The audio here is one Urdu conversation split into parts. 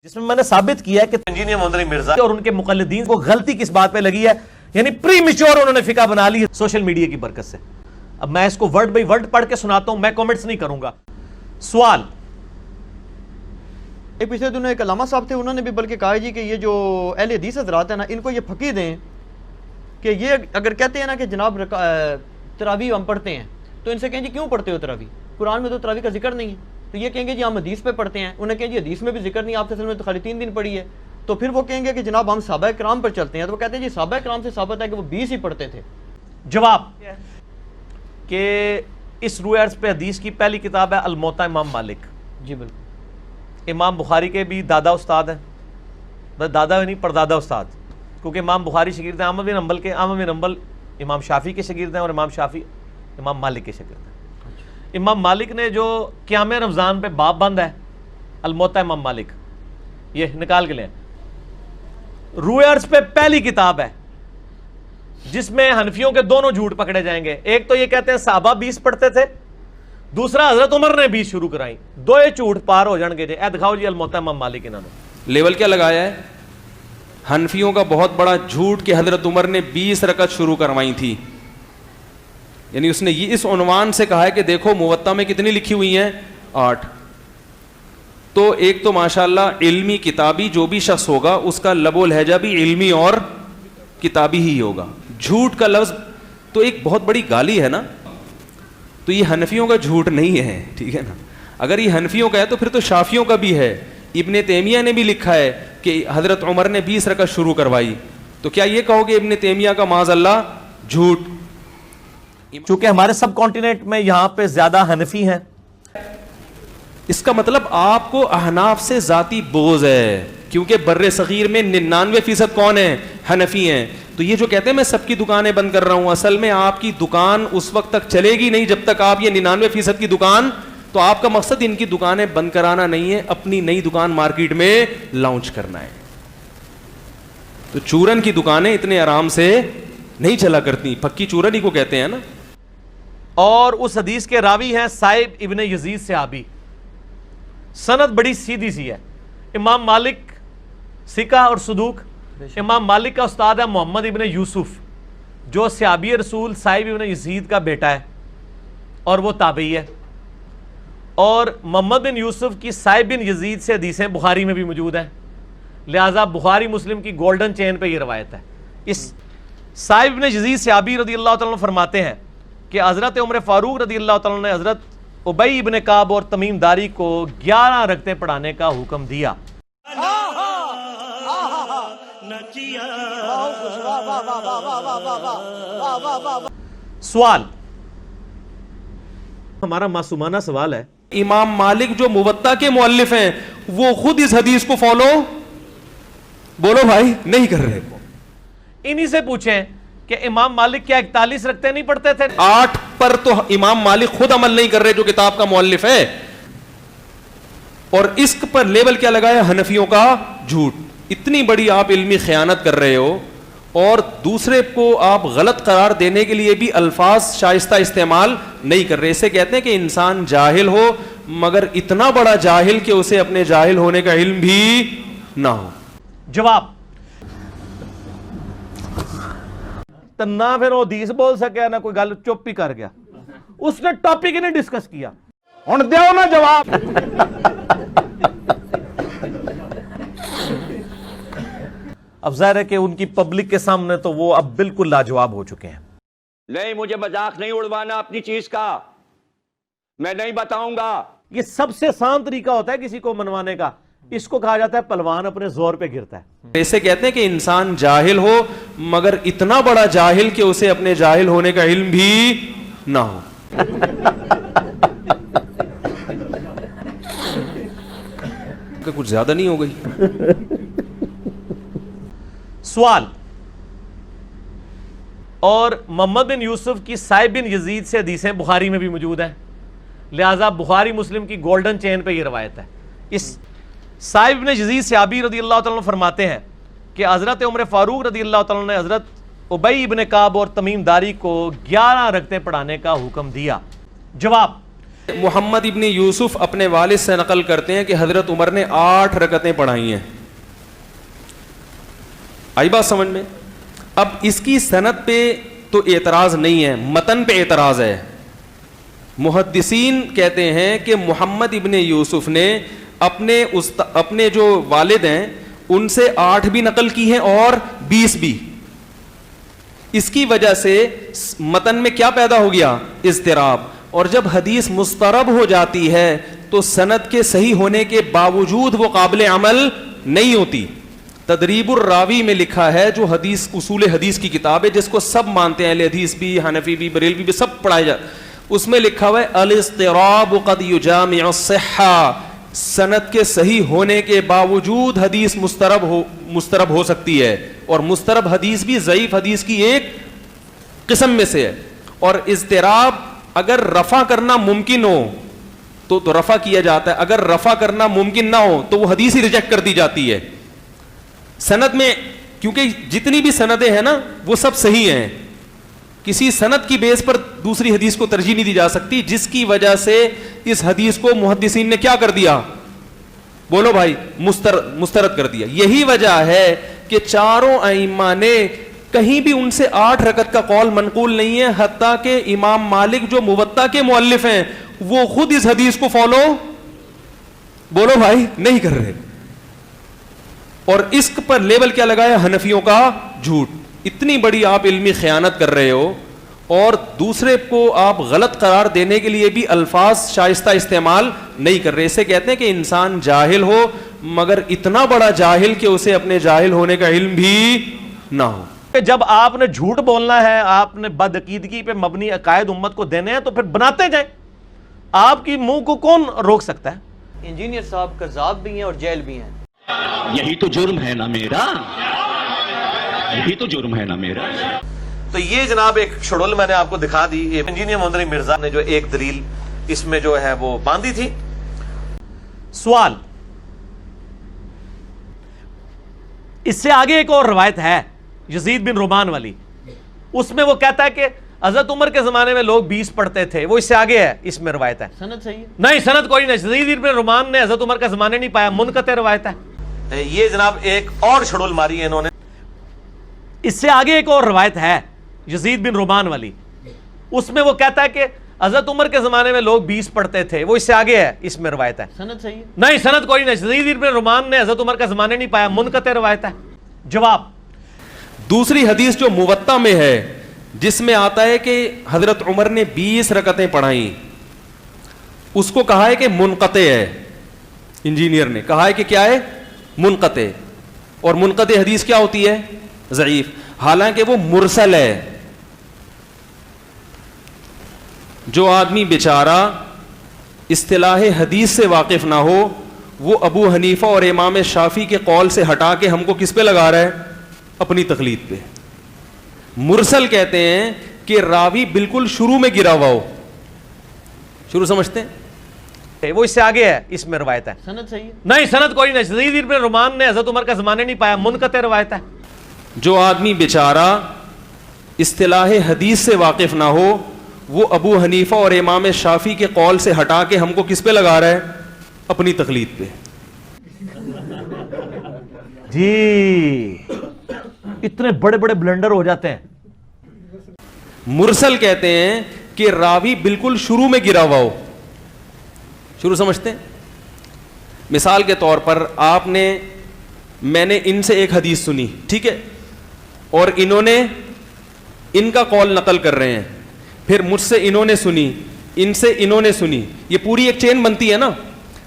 جس میں نے ثابت کیا ہے کہ انجینئر محمد علی مرزا اور ان کے مقلدین کو غلطی کس بات پہ لگی ہے، یعنی پری میچور انہوں نے فقہ بنا لی ہے سوشل میڈیا کی برکت سے۔ اب میں اس کو ورڈ بائی ورڈ پڑھ کے سناتا ہوں، میں کامنٹس نہیں کروں گا۔ سوال پچھلے دنوں ایک علامہ صاحب تھے، انہوں نے بھی بلکہ کہا جی کہ یہ جو اہل حدیث حضرات ہیں نا، ان کو یہ پھکی دیں کہ یہ اگر کہتے ہیں نا کہ جناب تراویح ہم پڑھتے ہیں، تو ان سے کہیں جی کیوں پڑھتے ہو تراویح؟ قرآن میں تو تراویح کا ذکر نہیں ہے۔ تو یہ کہیں گے جی ہم حدیث پہ پڑھتے ہیں، انہیں کہیں جی حدیث میں بھی ذکر نہیں، آپ نے تو خالی 3 دن پڑھی ہے۔ تو پھر وہ کہیں گے کہ جناب ہم صحابہ کرام پر چلتے ہیں، تو وہ کہتے ہیں جی صحابہ کرام سے ثابت ہے کہ وہ 20 ہی پڑھتے تھے۔ جواب کہ اس روایت پہ حدیث کی پہلی کتاب ہے الموطا امام مالک۔ جی بالکل، امام بخاری کے بھی دادا استاد ہیں، بس دادا نہیں پردادا استاد، کیونکہ امام بخاری شاگرد ہیں احمد بن حنبل کے، احمد بن حنبل امام شافعی کے شاگرد ہیں اور امام شافعی امام مالک کے شاگرد ہیں۔ امام مالک نے جو قیام رمضان پہ باب بند ہے الموطا امام مالک، یہ نکال کے لیں، روایت پہ پہلی کتاب ہے جس میں حنفیوں کے دونوں جھوٹ پکڑے جائیں گے۔ ایک تو یہ کہتے ہیں صحابہ 20 پڑھتے تھے، دوسرا حضرت عمر نے 20 شروع کرائیں، دو یہ جھوٹ پار ہو جان گے جی۔ اے دکھاؤ جی الموطا امام مالک انہوں نے لیول کیا لگایا ہے؟ حنفیوں کا بہت بڑا جھوٹ کہ حضرت عمر نے 20 رکعت شروع کروائی تھی، یعنی اس نے یہ اس عنوان سے کہا ہے کہ دیکھو موطا میں کتنی لکھی ہوئی ہیں، 8۔ تو ایک تو ماشاءاللہ علمی کتابی جو بھی شخص ہوگا اس کا لب و لہجہ بھی علمی اور کتابی ہی ہوگا۔ جھوٹ کا لفظ تو ایک بہت بڑی گالی ہے نا، تو یہ حنفیوں کا جھوٹ نہیں ہے، ٹھیک ہے نا۔ اگر یہ حنفیوں کا ہے تو پھر تو شافیوں کا بھی ہے۔ ابن تیمیہ نے بھی لکھا ہے کہ حضرت عمر نے 20 رکعت شروع کروائی، تو کیا یہ کہو کہ ابن تیمیہ کا معاذ اللہ جھوٹ؟ چونکہ ہمارے سب کانٹیننٹ میں یہاں پہ زیادہ حنفی ہیں، اس کا مطلب آپ کو احناف سے ذاتی بغض ہے، کیونکہ بر صغیر میں 99% کون ہیں؟ حنفی ہیں۔ تو یہ جو کہتے ہیں میں سب کی دکانیں بند کر رہا ہوں، اصل میں آپ کی دکان اس وقت تک چلے گی نہیں جب تک آپ یہ 99% کی دکان، تو آپ کا مقصد ان کی دکانیں بند کرانا نہیں ہے، اپنی نئی دکان مارکیٹ میں لانچ کرنا ہے۔ تو چورن کی دکانیں اتنے آرام سے نہیں چلا کرتی، پکی چورن ہی کو کہتے ہیں نا۔ اور اس حدیث کے راوی ہیں صاحب ابن یزید صحابی، سند بڑی سیدھی سی ہے۔ امام مالک ثقہ اور صدوق، امام مالک کا استاد ہے محمد ابن یوسف جو صحابی رسول صاحب ابن یزید کا بیٹا ہے اور وہ تابعی ہے، اور محمد بن یوسف کی صاحب بن یزید سے حدیثیں بخاری میں بھی موجود ہیں، لہٰذا بخاری مسلم کی گولڈن چین پہ یہ روایت ہے۔ اس صاحب بن یزید صحابی رضی اللہ تعالیٰ عنہ فرماتے ہیں کہ حضرت عمر فاروق رضی اللہ تعالیٰ عنہ نے حضرت ابی ابن کعب اور تمیم داری کو 11 رکعتیں پڑھانے کا حکم دیا۔ سوال ہمارا معصومانہ سوال ہے، امام مالک جو موطا کے مؤلف ہیں وہ خود اس حدیث کو فالو بولو بھائی نہیں کر رہے، انہی سے پوچھیں کہ امام مالک کیا 41 رکعتیں نہیں پڑھتے تھے؟ 8 پر تو امام مالک خود عمل نہیں کر رہے جو کتاب کا مؤلف ہے، اور اس پر لیبل کیا لگایا؟ حنفیوں کا جھوٹ۔ اتنی بڑی آپ علمی خیانت کر رہے ہو، اور دوسرے کو آپ غلط قرار دینے کے لیے بھی الفاظ شائستہ استعمال نہیں کر رہے۔ اسے کہتے ہیں کہ انسان جاہل ہو مگر اتنا بڑا جاہل کہ اسے اپنے جاہل ہونے کا علم بھی نہ ہو۔ جواب نہ پھر وہ حدیث بول سکیا نہ کوئی گل، چپ ہی کر گیا، اس نے ٹاپک ہی نہیں ڈسکس کیا۔ ہن دیو نا جواب۔ اب ظاہر ہے کہ ان کی پبلک کے سامنے تو وہ اب بالکل لاجواب ہو چکے ہیں۔ نہیں، مجھے مذاق نہیں اڑوانا اپنی چیز کا، میں نہیں بتاؤں گا۔ یہ سب سے آسان طریقہ ہوتا ہے کسی کو منوانے کا، اس کو کہا جاتا ہے پلوان اپنے زور پہ گرتا ہے۔ ایسے کہتے ہیں کہ انسان جاہل ہو مگر اتنا بڑا جاہل کہ اسے اپنے جاہل ہونے کا علم بھی نہ ہو۔ کچھ زیادہ نہیں ہو گئی؟ سوال، اور محمد بن یوسف کی صاحب بن یزید سے حدیثیں بخاری میں بھی موجود ہیں، لہٰذا بخاری مسلم کی گولڈن چین پہ یہ روایت ہے۔ اس صاحب بن یزید صحابی رضی اللہ تعالیٰ عنہ فرماتے ہیں کہ حضرت عمر فاروق رضی اللہ تعالیٰ عنہ نے حضرت ابی ابن کعب اور تمیم داری کو 11 رکعتیں پڑھانے کا حکم دیا۔ جواب محمد ابن یوسف اپنے والد سے نقل کرتے ہیں کہ حضرت عمر نے 8 رکعتیں پڑھائی ہیں. آئی بات سمجھ میں؟ اب اس کی سند پہ تو اعتراض نہیں ہے, متن پہ اعتراض ہے. محدثین کہتے ہیں کہ محمد ابن یوسف نے اپنے جو والد ہیں ان سے 8 بھی نقل کی ہیں اور 20 بھی. اس کی وجہ سے متن میں کیا پیدا ہو گیا؟ اضطراب. اور جب حدیث مضطرب ہو جاتی ہے تو سند کے صحیح ہونے کے باوجود وہ قابل عمل نہیں ہوتی. تدریب الراوی میں لکھا ہے, جو حدیث اصول حدیث کی کتاب ہے جس کو سب مانتے ہیں, اہل حدیث بھی, حنفی بھی, بریلوی بھی, سب پڑھائے جاتے, اس میں لکھا ہوا ہے الاضطراب قد یجامع الصحہ. سند کے صحیح ہونے کے باوجود حدیث مضطرب ہو سکتی ہے, اور مضطرب حدیث بھی ضعیف حدیث کی ایک قسم میں سے ہے. اور اضطراب اگر رفع کرنا ممکن ہو تو رفع کیا جاتا ہے, اگر رفع کرنا ممکن نہ ہو تو وہ حدیث ہی ریجیکٹ کر دی جاتی ہے. سند میں کیونکہ جتنی بھی سندیں ہیں نا وہ سب صحیح ہیں, کسی سند کی بیس پر دوسری حدیث کو ترجیح نہیں دی جا سکتی, جس کی وجہ سے اس حدیث کو محدثین نے کیا کر دیا؟ بولو بھائی, مسترد کر دیا. یہی وجہ ہے کہ چاروں ائمہ نے کہیں بھی ان سے 8 رکعت کا قول منقول نہیں ہے, حتیٰ کہ امام مالک جو موطا کے مؤلف ہیں وہ خود اس حدیث کو فالو, بولو بھائی, نہیں کر رہے. اور اس پر لیبل کیا لگایا؟ حنفیوں کا جھوٹ. اتنی بڑی آپ علمی خیانت کر رہے ہو, اور دوسرے کو آپ غلط قرار دینے کے لیے بھی الفاظ شائستہ استعمال نہیں کر رہے. اسے کہتے ہیں کہ انسان جاہل ہو, مگر اتنا بڑا جاہل کہ اسے اپنے جاہل ہونے کا علم بھی نہ ہو. جب آپ نے جھوٹ بولنا ہے, آپ نے بدعقیدگی پہ مبنی عقائد امت کو دینے ہیں, تو پھر بناتے جائیں. آپ کی منہ کو کون روک سکتا ہے؟ انجینئر صاحب کذاب بھی ہیں اور جیل بھی ہیں. یہی تو جرم ہے نا میرا, یہی تو جرم ہے نا میرا. تو یہ جناب ایک شڈول میں نے آپ کو دکھا دی. یہ انجینئر محمد علی مرزا نے جو ایک دلیل اس میں جو ہے وہ باندھی تھی. سوال, اس سے آگے ایک اور روایت ہے یزید بن رومان والی, اس میں وہ کہتا ہے کہ حضرت عمر کے زمانے میں لوگ 20 پڑھتے تھے. وہ اس سے آگے ہے, اس میں روایت ہے. سند صحیح ہے؟ نہیں, سند کوئی نہیں. یزید بن رومان نے حضرت عمر کا زمانے نہیں پایا, منقطع روایت ہے. یہ جناب ایک اور شڈول ماری ہے انہوں نے. اس سے آگے ایک اور روایت ہے یزید بن رومان والی, اس میں وہ کہتا ہے کہ حضرت عمر کے زمانے میں لوگ 20 پڑھتے تھے. وہ اس سے آگے ہے, اس میں روایت ہے. سند صحیح ہے؟ نہیں, سند کوئی نہیں. یزید بن رومان نے حضرت عمر کا زمانے نہیں پایا, منقطع روایت ہے. جواب, دوسری حدیث جو موطا میں ہے جس میں آتا ہے کہ حضرت عمر نے 20 رکعتیں پڑھائیں, اس کو کہا ہے کہ منقطع ہے. انجینئر نے کہا ہے کہ کیا ہے؟ منقطع. اور منقطع حدیث کیا ہوتی ہے؟ ضعیف. حالانکہ وہ مرسل ہے. جو آدمی بیچارہ اصطلاح حدیث سے واقف نہ ہو, وہ ابو حنیفہ اور امام شافعی کے قول سے ہٹا کے ہم کو کس پہ لگا رہا ہے؟ اپنی تقلید پہ. مرسل کہتے ہیں کہ راوی بالکل شروع میں گرا ہوا ہو. شروع سمجھتے ہیں؟ وہ اس سے آگے ہے, اس میں روایت ہے. سند صحیح ہے؟ نہیں, سند کوئی نہیں. یزید بن رومان نے حضرت عمر کا زمانے نہیں پایا, منقطع روایت ہے. جو آدمی بیچارہ اصطلاح حدیث سے واقف نہ ہو, وہ ابو حنیفہ اور امام شافعی کے قول سے ہٹا کے ہم کو کس پہ لگا رہا ہے؟ اپنی تقلید پہ. جی, اتنے بڑے بڑے بلنڈر ہو جاتے ہیں. مرسل کہتے ہیں کہ راوی بالکل شروع میں گرا ہوا ہو. شروع سمجھتے ہیں؟ مثال کے طور پر میں نے ان سے ایک حدیث سنی, ٹھیک ہے, اور انہوں نے ان کا قول نقل کر رہے ہیں, پھر مجھ سے انہوں نے سنی, ان سے انہوں نے سنی, یہ پوری ایک چین بنتی ہے نا.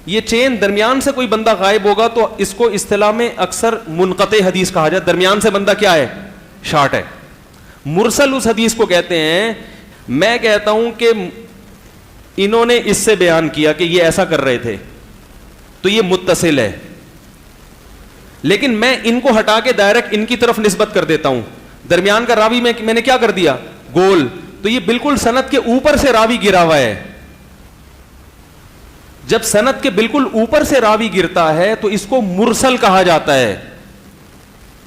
یہ چین درمیان سے کوئی بندہ غائب ہوگا تو اس کو اصطلاح میں اکثر منقطع حدیث کہا جائے. درمیان سے بندہ کیا ہے؟ شارٹ ہے. مرسل اس حدیث کو کہتے ہیں. میں کہتا ہوں کہ انہوں نے اس سے بیان کیا کہ یہ ایسا کر رہے تھے, تو یہ متصل ہے, لیکن میں ان کو ہٹا کے ڈائریکٹ ان کی طرف نسبت کر دیتا ہوں. درمیان کا راوی میں نے کیا کر دیا؟ گول. تو یہ بالکل سند کے اوپر سے راوی گرا ہوا ہے. جب سند کے بالکل اوپر سے راوی گرتا ہے تو اس کو مرسل کہا جاتا ہے.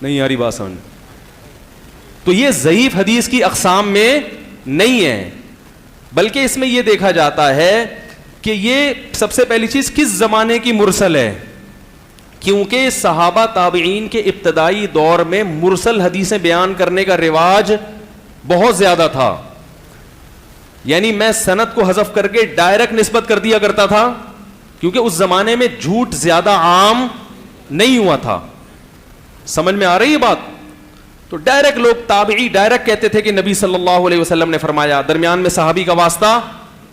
نہیں یاری بات سمجھ؟ تو یہ ضعیف حدیث کی اقسام میں نہیں ہے, بلکہ اس میں یہ دیکھا جاتا ہے کہ یہ سب سے پہلی چیز کس زمانے کی مرسل ہے, کیونکہ صحابہ تابعین کے ابتدائی دور میں مرسل حدیثیں بیان کرنے کا رواج بہت زیادہ تھا. یعنی میں سند کو حذف کر کے ڈائریکٹ نسبت کر دیا کرتا تھا, کیونکہ اس زمانے میں جھوٹ زیادہ عام نہیں ہوا تھا. سمجھ میں آ رہی ہے بات؟ تو ڈائریکٹ لوگ تابعی ڈائریکٹ کہتے تھے کہ نبی صلی اللہ علیہ وسلم نے فرمایا, درمیان میں صحابی کا واسطہ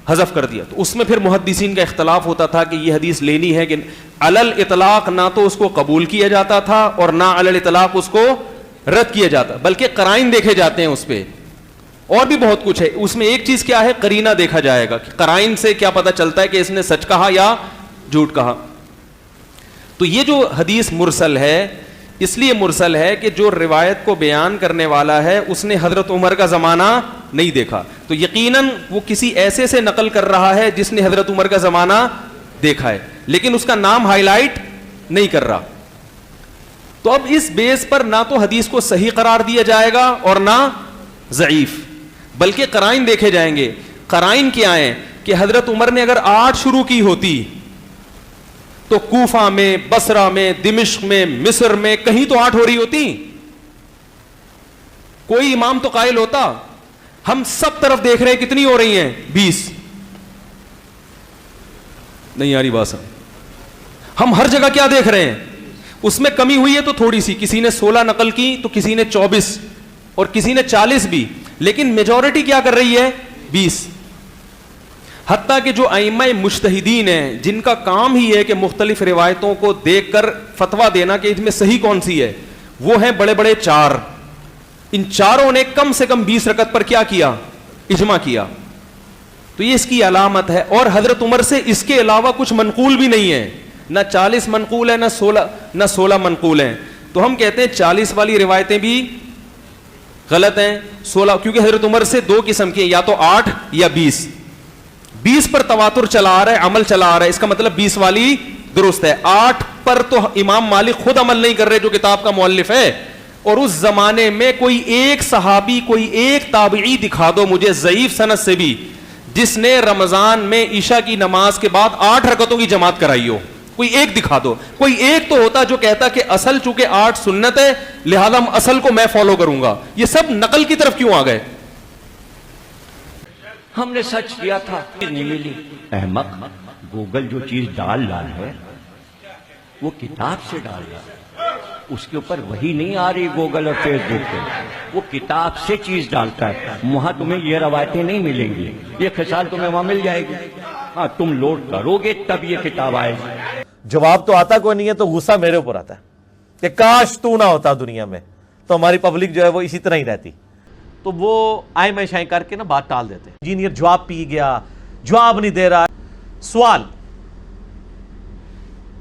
حذف کر دیا. تو اس میں پھر محدثین کا اختلاف ہوتا تھا کہ یہ حدیث لینی ہے کہ علل اطلاق, نہ تو اس کو قبول کیا جاتا تھا اور نہ علل اطلاق اس کو رد کیا جاتا, بلکہ قرائن دیکھے جاتے ہیں اس پہ. اور بھی بہت کچھ ہے اس میں. ایک چیز کیا ہے, قرینہ دیکھا جائے گا کہ قرائن سے کیا پتہ چلتا ہے کہ اس نے سچ کہا یا جھوٹ کہا. تو یہ جو حدیث مرسل ہے اس لیے مرسل ہے کہ جو روایت کو بیان کرنے والا ہے اس نے حضرت عمر کا زمانہ نہیں دیکھا, تو یقیناً وہ کسی ایسے سے نقل کر رہا ہے جس نے حضرت عمر کا زمانہ دیکھا ہے, لیکن اس کا نام ہائی لائٹ نہیں کر رہا. تو اب اس بیس پر نہ تو حدیث کو صحیح قرار دیا جائے گا اور نہ ضعیف, بلکہ قرائن دیکھے جائیں گے. قرائن کیا ہیں کہ حضرت عمر نے اگر 8 شروع کی ہوتی تو کوفہ میں, بصرہ میں, دمشق میں, مصر میں کہیں تو 8 ہو رہی ہوتی. کوئی امام تو قائل ہوتا ہم سب طرف دیکھ رہے ہیں کتنی ہو رہی ہیں, 20. نہیں آ رہی بات سمجھ, ہم ہر جگہ کیا دیکھ رہے ہیں, اس میں کمی ہوئی ہے تو تھوڑی سی, کسی نے 16 نقل کی تو کسی نے 24 اور کسی نے 40 بھی, لیکن میجورٹی کیا کر رہی ہے, 20. حتیٰ کہ جو ائمہ مجتہدین ہیں جن کا کام ہی ہے کہ مختلف روایتوں کو دیکھ کر فتویٰ دینا کہ اس میں صحیح کون سی ہے, وہ ہیں بڑے بڑے 4. ان چاروں نے کم سے کم 20 رکعت پر کیا کیا, اجماع کیا. تو یہ اس کی علامت ہے. اور حضرت عمر سے اس کے علاوہ کچھ منقول بھی نہیں ہے, نہ 40 منقول ہے نہ 16 منقول ہیں. تو ہم کہتے ہیں 40 والی روایتیں بھی غلط ہیں, 16, کیونکہ حضرت عمر سے 2 قسم کی ہیں, یا تو 8 یا 20. 20 پر تواتر چلا آ رہا ہے, عمل چلا آ رہا ہے, اس کا مطلب 20 والی درست ہے. 8 پر تو امام مالک خود عمل نہیں کر رہے جو کتاب کا مؤلف ہے. اور اس زمانے میں کوئی ایک صحابی, کوئی ایک تابعی دکھا دو مجھے ضعیف سند سے بھی جس نے رمضان میں عشاء کی نماز کے بعد 8 رکعتوں کی جماعت کرائی ہو. کوئی ایک دکھا دو. کوئی ایک تو ہوتا جو کہتا کہ اصل چونکہ 8 سنت ہے لہذا اصل کو میں فالو کروں گا. یہ سب نقل کی طرف کیوں آ گئے؟ ہم نے سچ کیا تھا, نہیں ملی. احمق, گوگل جو چیز ڈال رہا ہے وہ کتاب سے ڈال رہا ہے, اس کے اوپر وہی نہیں آ رہی گوگل اور فیس بک پہ, وہ کتاب سے چیز ڈالتا ہے. وہاں تمہیں یہ روایتیں نہیں ملیں گی, یہ خصال تمہیں وہاں مل جائے گی. ہاں تم لوڈ کرو گے تب یہ کتاب آئے گی. جواب تو آتا کوئی نہیں ہے, تو غصہ میرے اوپر آتا ہے کہ کاش تو نہ ہوتا دنیا میں, تو ہماری پبلک جو ہے وہ اسی طرح ہی رہتی. تو وہ آئے میں شائیں کر کے نا بات ٹال دیتے ہیں. انجینئر جواب پی گیا, جواب نہیں دے رہا. سوال,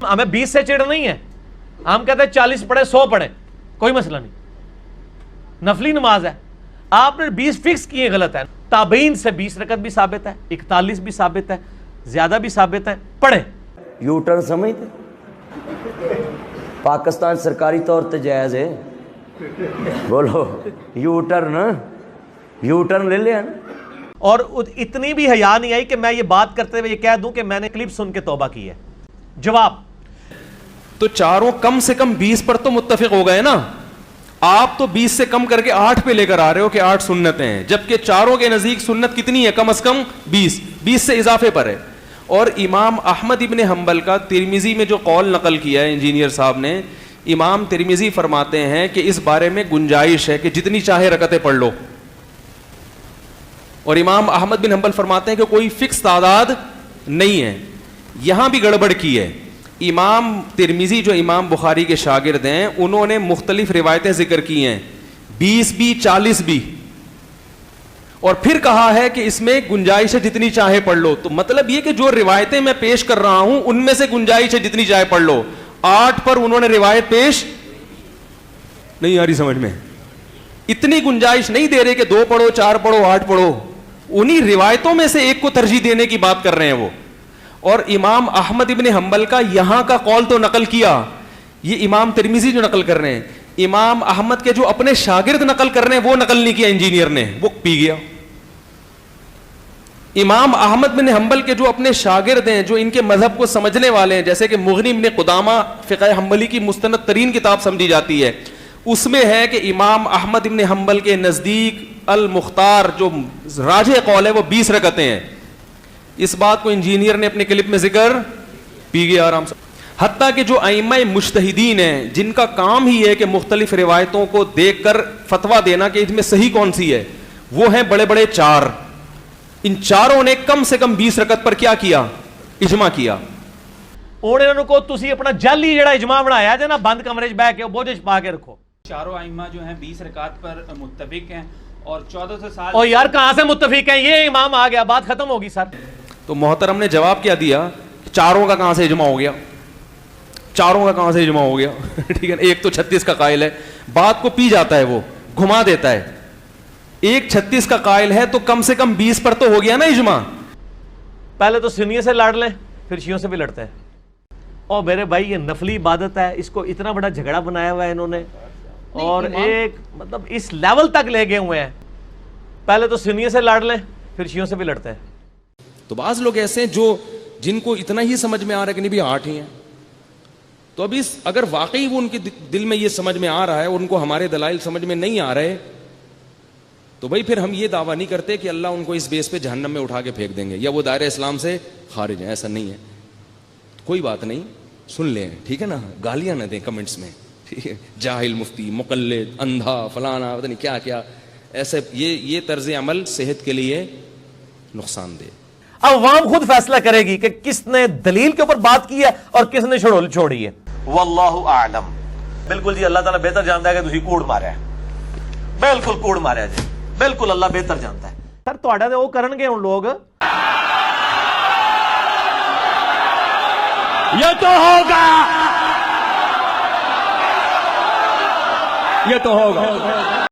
ہمیں 20 سے چڑ نہیں ہے, ہم کہتے ہیں 40 پڑھے 100 پڑھے, کوئی مسئلہ نہیں, نفلی نماز ہے. آپ نے 20 فکس کیے, غلط ہے. تابعین سے 20 رکعت بھی ثابت ہے, 41 بھی ثابت ہے, زیادہ بھی ثابت ہے, پڑھیں. یو ٹرن سمجھتے, پاکستان سرکاری طور تے جائز ہے, بولو یو ٹرن لے لیا نا. اور اتنی بھی حیا نہیں آئی کہ میں یہ بات کرتے ہوئے یہ کہہ دوں کہ میں نے کلپ سن کے توبہ کی ہے. جواب, تو چاروں کم سے کم 20 پر تو متفق ہو گئے نا. آپ تو 20 سے کم کر کے 8 پہ لے کر آ رہے ہو کہ 8 سنتیں ہیں, جبکہ چاروں کے نزدیک سنت کتنی ہے, کم از کم 20 سے اضافے پر ہے. اور امام احمد ابن حنبل کا ترمذی میں جو قول نقل کیا ہے انجینئر صاحب نے, امام ترمذی فرماتے ہیں کہ اس بارے میں گنجائش ہے کہ جتنی چاہے رکعتیں پڑھ لو. اور امام احمد بن حنبل فرماتے ہیں کہ کوئی فکس تعداد نہیں ہے. یہاں بھی گڑبڑ کی ہے. امام ترمذی جو امام بخاری کے شاگرد ہیں انہوں نے مختلف روایتیں ذکر کی ہیں, 20 بھی 40 بھی, اور پھر کہا ہے کہ اس میں گنجائش ہے جتنی چاہے پڑھ لو. تو مطلب یہ کہ جو روایتیں میں پیش کر رہا ہوں ان میں سے گنجائش ہے جتنی چاہے پڑھ لو. 8 پر انہوں نے روایت پیش نہیں آ رہی سمجھ میں, اتنی گنجائش نہیں دے رہے کہ 2 پڑھو 4 پڑھو 8 پڑھو, انہی روایتوں میں سے ایک کو ترجیح دینے کی بات کر رہے ہیں وہ. اور امام احمد ابن حنبل کا یہاں کا قول تو نقل کیا, یہ امام ترمذی جو نقل کر رہے ہیں, امام احمد کے جو اپنے شاگرد نقل کر رہے ہیں وہ نقل نہیں کیا انجینئر نے, وہ پی گیا. امام احمد بن حنبل کے جو اپنے شاگرد ہیں، جو ان کے مذہب کو سمجھنے والے ہیں، جیسے کہ مغنی بن قدامہ فقہ حنبلی کی مستند ترین کتاب سمجھی جاتی ہے، اس میں ہے کہ امام احمد بن حنبل کے نزدیک المختار جو راجح قول ہے وہ 20 رکعتیں ہیں. اس بات کو انجینئر نے اپنے کلپ میں ذکر پی گیا آرام سے. حتیٰ کہ جو ائمہ مجتہدین ہیں جن کا کام ہی ہے کہ مختلف روایتوں کو دیکھ کر فتویٰ دینا کہ اس میں صحیح کون سی ہے، وہ ہیں بڑے بڑے 4. ان چاروں نے کم سے کم 20 رکعت پر کیا کیا؟ اجماع کیا. اور انہوں کو تسی اپنا جعلی جڑا اجماع بنایا جے نا بند کمرے 'چ بیٹھ کے بوجھ پا کے رکھو. چاروں ائمہ جو ہیں 20 رکعت پر متفق ہیں اور 1400 سال. اور یار کہاں سے متفق ہیں؟ یہ امام آ گیا، بات ختم ہوگی سر. تو محترم نے جواب کیا دیا؟ چاروں کا کہاں سے اجماع ہو گیا؟ چاروں کا کہاں سے اجماع ہو گیا؟ ٹھیک ہے، ایک تو 36 کا قائل ہے، بات کو پی جاتا ہے، وہ گھما دیتا ہے. ایک 36 کا قائل ہے تو کم سے کم 20 پر تو ہو گیا نا اجماع. پہلے تو سنیوں سے لڑ لیں، پھر شیعوں سے بھی لڑتے ہیں. اور میرے بھائی یہ نفلی عبادت ہے، اس کو اتنا بڑا جھگڑا بنایا ہوا ہے انہوں نے، اور ایک مطلب اس لیول تک لے گئے ہوئے ہیں. پہلے تو سنیوں سے لڑ لیں، پھر شیعوں سے بھی لڑتے ہیں. تو بعض لوگ ایسے ہیں جو جن کو اتنا ہی سمجھ میں آ رہا ہے کہ نہیں بھی 8 ہی ہیں. تو ابھی اگر واقعی وہ ان کے دل میں یہ سمجھ میں آ رہا ہے اور ان کو ہمارے دلائل سمجھ میں نہیں آ رہے، تو بھائی پھر ہم یہ دعویٰ نہیں کرتے کہ اللہ ان کو اس بیس پہ جہنم میں اٹھا کے پھینک دیں گے یا وہ دائرہ اسلام سے خارج ہیں. ایسا نہیں ہے. کوئی بات نہیں، سن لیں، ٹھیک ہے نا، گالیاں نہ دیں کمنٹس میں، ٹھیک ہے، جاہل، مفتی، مقلد، اندھا، فلانا، پتہ نہیں کیا کیا. ایسے یہ طرز عمل صحت کے لیے نقصان دہ. عوام خود فیصلہ کرے گی کہ کس نے دلیل کے اوپر بات کی ہے اور کس نے چھوڑی ہے. واللہ اعلم. بالکل جی، اللہ تعالیٰ بہتر جانتا ہے کہ تسی کوڑ ماریا ہے. بالکل کوڑ ماریا جی، بالکل اللہ بہتر جانتا ہے. سر تہاڈا تے او کرن گے ہن لوگ. یہ تو ہوگا، یہ تو ہوگا.